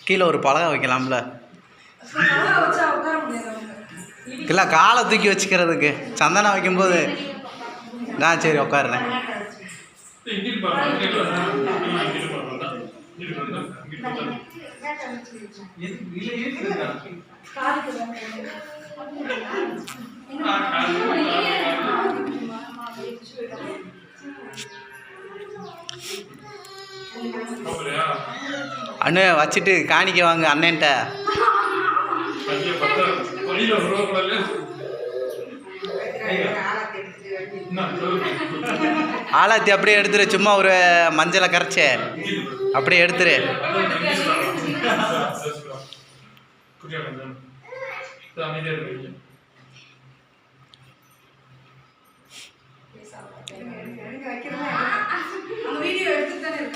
கீழே ஒரு பலகை வைக்கலாம்ல, இல்லை காலை தூக்கி வச்சுக்கிறதுக்கு. சந்தனா வைக்கும்போது நான் சரி உட்காருறேன். அண்ணே வச்சுட்டு காணிக்க வாங்க அண்ணன்ட்ட. ஆலாத்தி அப்படியே எடுத்துரு, சும்மா ஒரு மஞ்சளை கரைச்சே அப்படியே எடுத்துரு.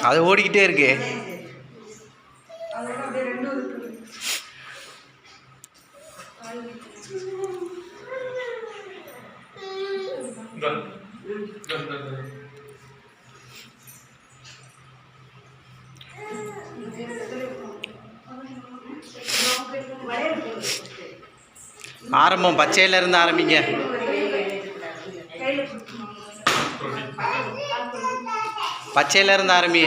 அது ஓடிக்கிட்டே இருக்கு. ஆரம்பம் பச்சையில இருந்து ஆரம்பிங்க. பச்சையில இருந்து ஆரம்பி.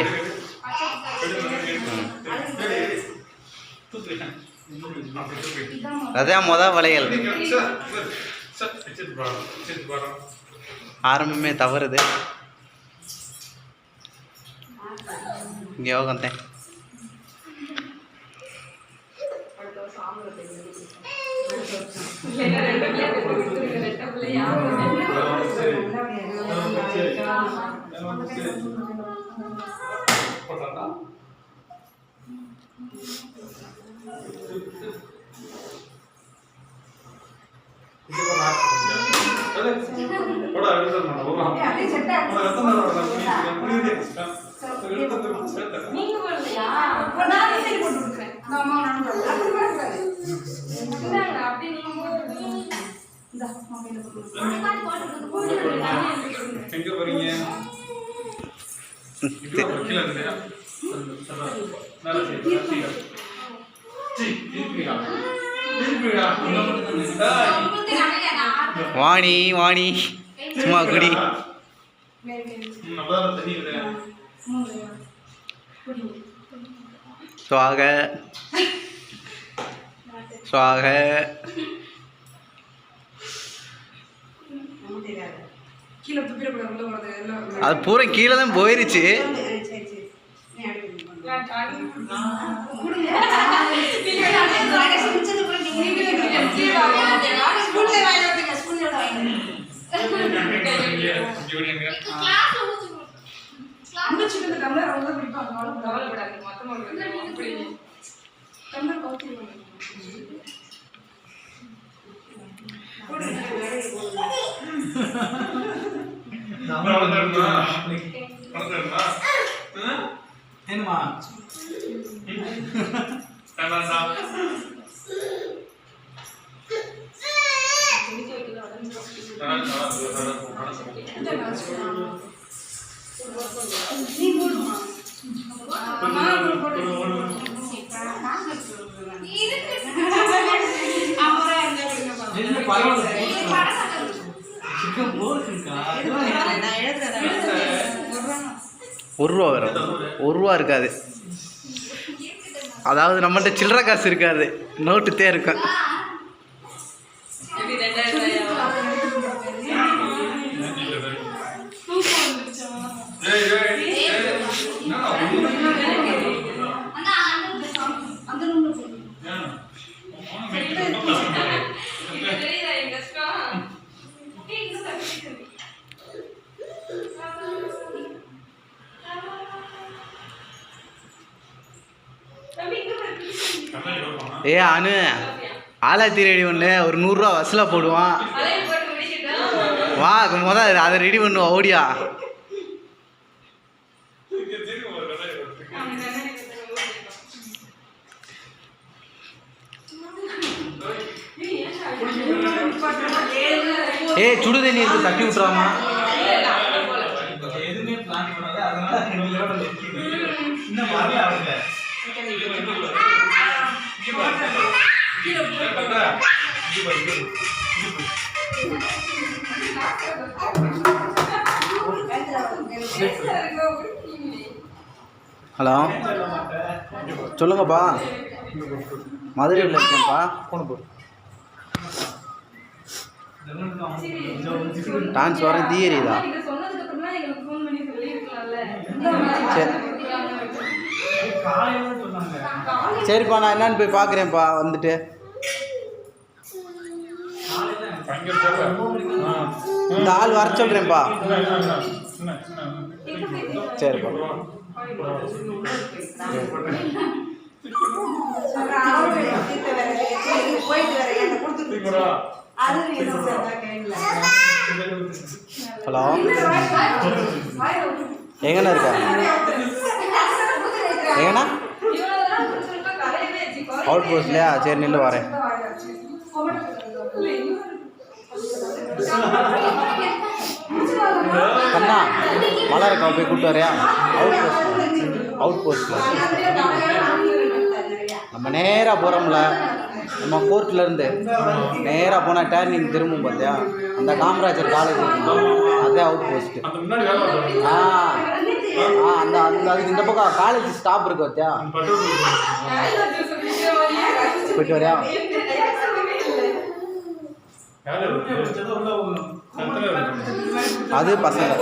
அதான் முதல் வளையல். ஆரம்பமே தவறுது. யோகம் தான். வாணி வாணி சும்மா குடி. சுவாக சுவாக. அது பூரா கீழே தான் போயிருச்சு. என்னமா ஒரு ரூபா வரும். ஒரு ரூபா இருக்காது. அதாவது நம்மள்ட்ட சில்லறை காசு இருக்காது, நோட்டுத்தே இருக்கும். ஏ அனு ஆலாத்தி ரெடி பண்ணு, ஒரு 100 ரூபா வசூலாக போடுவான். வா முதல் அதை ரெடி பண்ணுவோம். ஓடியா ஏ சுடு தண்ணி இருக்கு, தட்டி விட்டுறாமா. ஹலோ சொல்லுங்கப்பா. மதுரையில் இருக்கேன்ப்பா. டான்ஸ் வர தீயறிதா? சரி சரிப்பா, நான் என்னன்னு போய் பார்க்குறேன்ப்பா வந்துட்டு. இந்த ஆள் வர சொல்கிறேன்ப்பா. சரிப்பா. ஹலோ எங்கண்ணா இருக்கா? எங்கண்ணா அவுட் போஸ்ட்லையா? சரி நில்லு வரேன். அண்ணா மழை இருக்கா? போய் கூப்பிட்டு வரையா? அவுட் போஸ்ட்டில் நம்ம நேராக போகிறோம்ல, நம்ம கோர்ட்லேருந்து நேராக போனால் டேர்னிங் திரும்பும் பார்த்தியா, அந்த காமராஜர் காலேஜ் அதே அவுட் போஸ்ட்டு. அந்த அந்த அதுக்கு இந்த பக்கம் காலேஜ் ஸ்டாப் இருக்கு பார்த்தியா, போயிட்டு வரையா? அது பசங்க